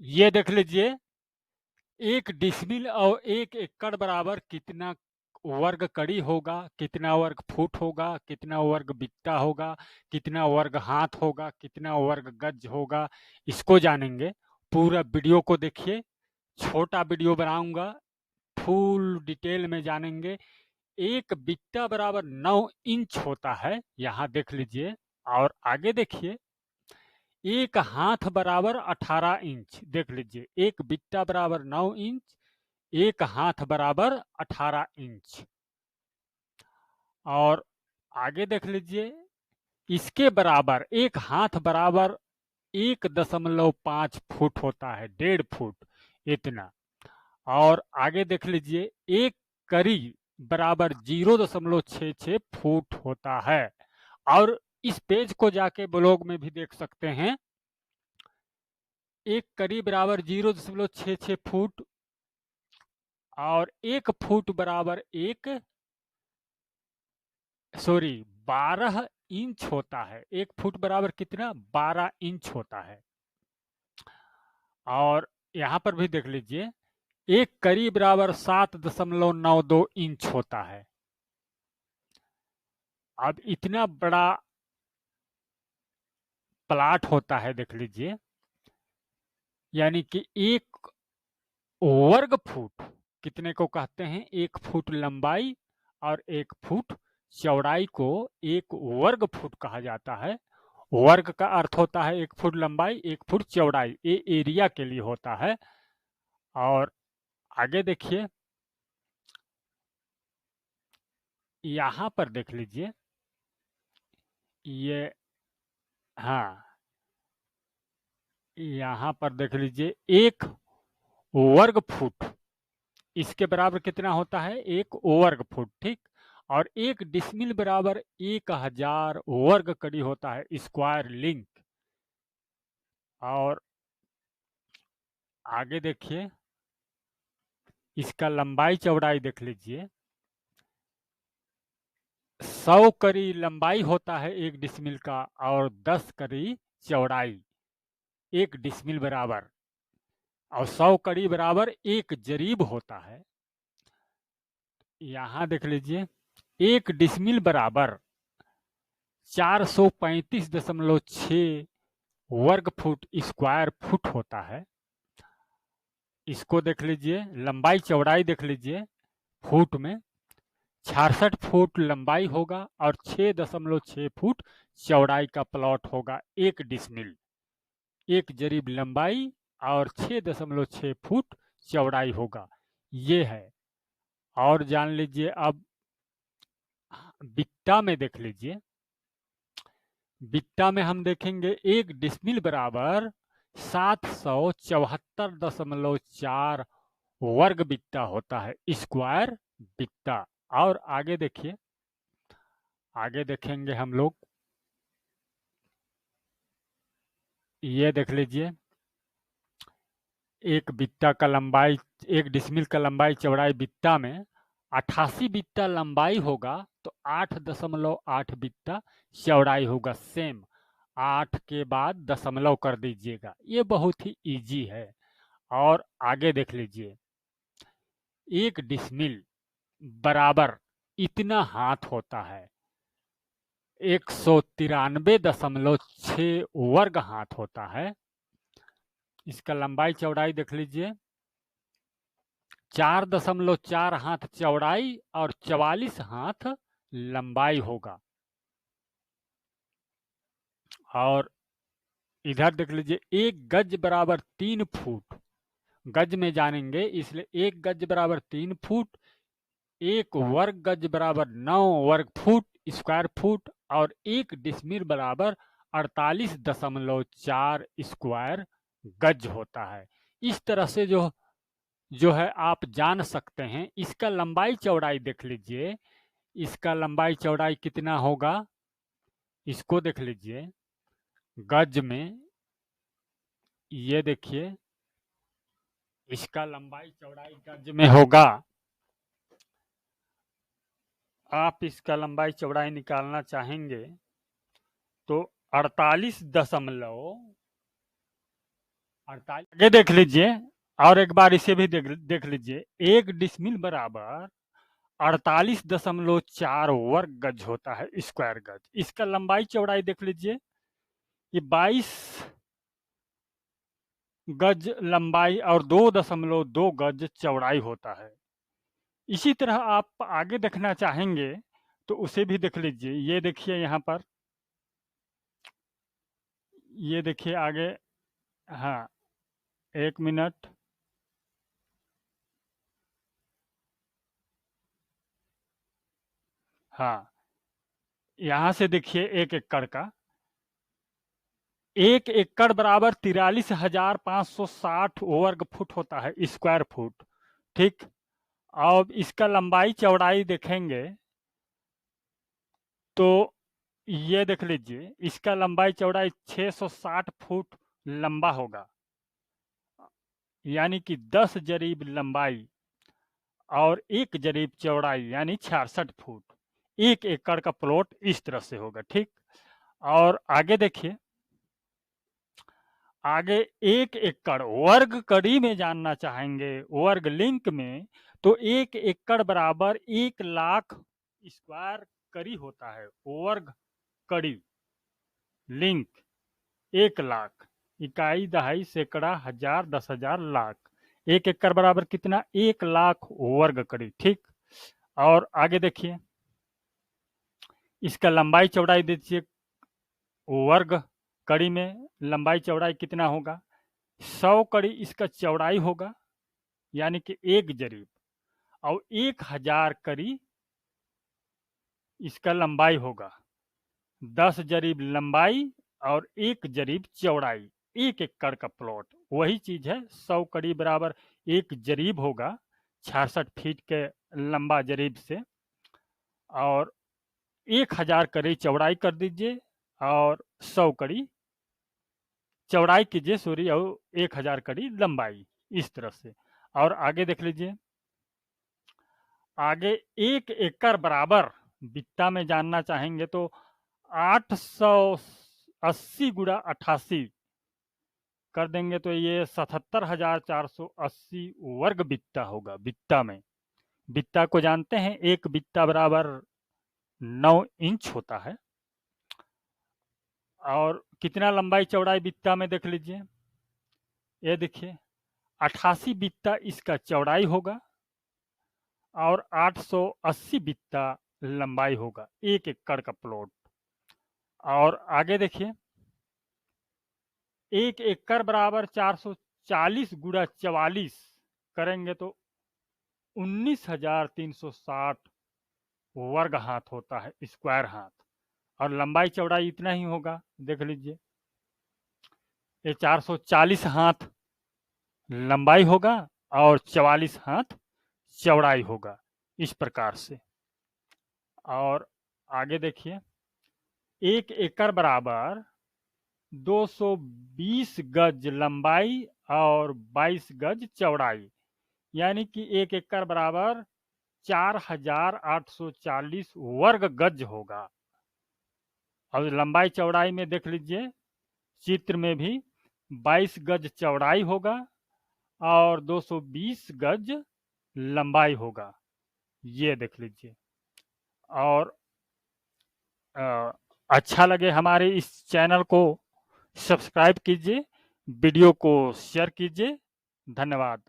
ये देख लीजिए, 1 डिसमिल और 1 एकड़ बराबर कितना वर्ग कड़ी होगा, कितना वर्ग फुट होगा, कितना वर्ग बित्ता होगा, कितना वर्ग हाथ होगा, कितना वर्ग गज होगा, इसको जानेंगे। पूरा वीडियो को देखिए, छोटा वीडियो बनाऊंगा, फुल डिटेल में जानेंगे। 1 बित्ता बराबर 9 इंच होता है, यहाँ देख लीजिए। और आगे देखिए, 1 हाथ बराबर 18 इंच, देख लीजिए, 1 बित्ता बराबर 9 इंच, 1 हाथ बराबर 18 इंच। और आगे देख लीजिए, इसके बराबर 1 हाथ बराबर 1.5 फुट होता है, 1.5 फुट इतना। और आगे देख लीजिए, 1 करी बराबर 0.66 फुट होता है। और इस पेज को जाके ब्लॉग में भी देख सकते हैं। 1 करी बराबर 0.66 फुट और 1 फुट बराबर 12 इंच होता है। 1 फुट बराबर कितना? 12 इंच होता है। और यहाँ पर भी देख लीजिए, 1 करी बराबर 7.92 इंच होता है। अब इतना बड़ा प्लाट होता है, देख लीजिए, यानी कि 1 वर्ग फुट कितने को कहते हैं? 1 फुट लंबाई और 1 फुट चौड़ाई को 1 वर्ग फुट कहा जाता है। वर्ग का अर्थ होता है 1 फुट लंबाई, 1 फुट चौड़ाई, ये एरिया के लिए होता है। और आगे देखिए, यहाँ पर देख लीजिए, ये, हाँ, यहाँ पर देख लीजिए, 1 वर्ग फुट इसके बराबर कितना होता है? 1 वर्ग फुट, ठीक। और 1 डिसमिल बराबर 1000 वर्ग कड़ी होता है, स्क्वायर लिंक। और आगे देखिए, इसका लंबाई चौड़ाई देख लीजिए, 100 कड़ी लंबाई होता है 1 डिसमिल का, और 10 कड़ी चौड़ाई 1 डिसमिल बराबर, और 100 कड़ी बराबर 1 जरीब होता है। यहाँ देख लीजिए, 1 डिसमिल बराबर 435.6 वर्ग फुट स्क्वायर फुट होता है। इसको देख लीजिए, लंबाई चौड़ाई देख लीजिए, फुट में 66 फुट लंबाई होगा और 6.6 फुट चौड़ाई का प्लॉट होगा 1 डिसमिल। 1 जरीब लंबाई और 6.6 फुट चौड़ाई होगा, ये है। और जान लीजिए, अब बिट्टा में देख लीजिए, बिट्टा में हम देखेंगे 1 डिसमिल बराबर 774.4 वर्ग बिट्टा होता है, स्क्वायर बिट्टा। और आगे देखिए, आगे देखेंगे हम लोग, ये देख लीजिए, 1 बिट्टा का लंबाई, 1 डिसमिल का लंबाई चौड़ाई बिट्टा में 88 बिट्टा लंबाई होगा, तो 8.8 बिट्टा चौड़ाई होगा, सेम। 8 के बाद दशमलव कर दीजिएगा, ये बहुत ही इजी है। और आगे देख लीजिए, 1 डिसमिल बराबर इतना हाथ होता है, 193.6 वर्ग हाथ होता है। इसका लंबाई चौड़ाई देख लीजिए, 4.4 हाथ चौड़ाई और 44 हाथ लंबाई होगा। और इधर देख लीजिए, 1 गज बराबर 3 फुट, गज में जानेंगे, इसलिए 1 गज बराबर 3 फुट, 1 वर्ग गज बराबर 9 वर्ग फुट स्क्वायर फुट, और 1 डिसमिल बराबर 48.4 स्क्वायर गज होता है। इस तरह से जो है आप जान सकते हैं। इसका लंबाई चौड़ाई देख लीजिए, इसका लंबाई चौड़ाई कितना होगा, इसको देख लीजिए, गज में, ये देखिए, इसका लंबाई चौड़ाई गज में होगा। आप इसका लंबाई चौड़ाई निकालना चाहेंगे तो 48 दशमलव 48 आगे देख लीजिए, और एक बार इसे भी देख लीजिए। 1 डिसमिल बराबर 48.4 वर्ग गज होता है, स्क्वायर गज। इसका लंबाई चौड़ाई देख लीजिए, ये 22 गज लंबाई और 2.2 गज चौड़ाई होता है। इसी तरह आप आगे देखना चाहेंगे तो उसे भी देख लीजिए। ये देखिए यहाँ पर, ये देखिए आगे। हाँ, 1 मिनट। हाँ, यहाँ से देखिए 1 एकड़ का, 1 एकड़ बराबर 43,560 वर्ग फुट होता है, स्क्वायर फुट। ठीक। अब इसका लंबाई चौड़ाई देखेंगे तो ये देख लीजिए, इसका लंबाई चौड़ाई 660 फुट लंबा होगा, यानी कि 10 जरीब लंबाई और 1 जरीब चौड़ाई, यानी 66 फुट। 1 एकड़ का प्लॉट इस तरह से होगा। ठीक। और आगे देखिए, आगे 1 एकड़ वर्ग कड़ी में जानना चाहेंगे, वर्ग लिंक में, तो 1 एकड़ बराबर 1,00,000 स्क्वायर कड़ी होता है। वर्ग कड़ी लिंक 1,00,000, इकाई, दहाई, सैकड़ा, हजार, 10,000, लाख। 1 एकड़ बराबर कितना? 1,00,000 वर्ग कड़ी। ठीक। और आगे देखिए, इसका लंबाई चौड़ाई देखिए, वर्ग कड़ी में लंबाई चौड़ाई कितना होगा? 100 कड़ी इसका चौड़ाई होगा, यानी कि 1 जरीब, और 1,000 कड़ी इसका लंबाई होगा। 10 जरीब लंबाई और 1 जरीब चौड़ाई। 1 एकड़ का प्लॉट वही चीज है। 100 कड़ी बराबर 1 जरीब होगा, 66 फीट के लंबा जरीब से, और 1,000 कड़ी चौड़ाई कर दीजिए, और 100 कड़ी चौड़ाई कीजिए, सॉरी, और 1,000 कड़ी लंबाई, इस तरह से। और आगे देख लीजिए, आगे 1 एकड़ बराबर बित्ता में जानना चाहेंगे तो 880 गुणा 88 कर देंगे तो ये 77,480 वर्ग बित्ता होगा। बित्ता में, बित्ता को जानते हैं, 1 बित्ता बराबर 9 इंच होता है। और कितना लंबाई चौड़ाई बित्ता में देख लीजिए, ये देखिए 88 बित्ता इसका चौड़ाई होगा, और 880 बित्ता लंबाई होगा। 1 एकड़ का प्लॉट। और आगे देखिए, 1 एकड़ बराबर 440 गुणा 44 करेंगे तो 19,360 वर्ग हाथ होता है, स्क्वायर हाथ। और लंबाई चौड़ाई इतना ही होगा, देख लीजिए, ये 440 हाथ लंबाई होगा और 44 हाथ चौड़ाई होगा, इस प्रकार से। और आगे देखिए, 1 एकड़ बराबर 220 गज लंबाई और 22 गज चौड़ाई, यानी कि 1 एकड़ बराबर 4,840 वर्ग गज होगा। और लंबाई चौड़ाई में देख लीजिए, चित्र में भी 22 गज चौड़ाई होगा और 220 गज लंबाई होगा, ये देख लीजिए। और अच्छा लगे हमारे इस चैनल को सब्सक्राइब कीजिए, वीडियो को शेयर कीजिए। धन्यवाद।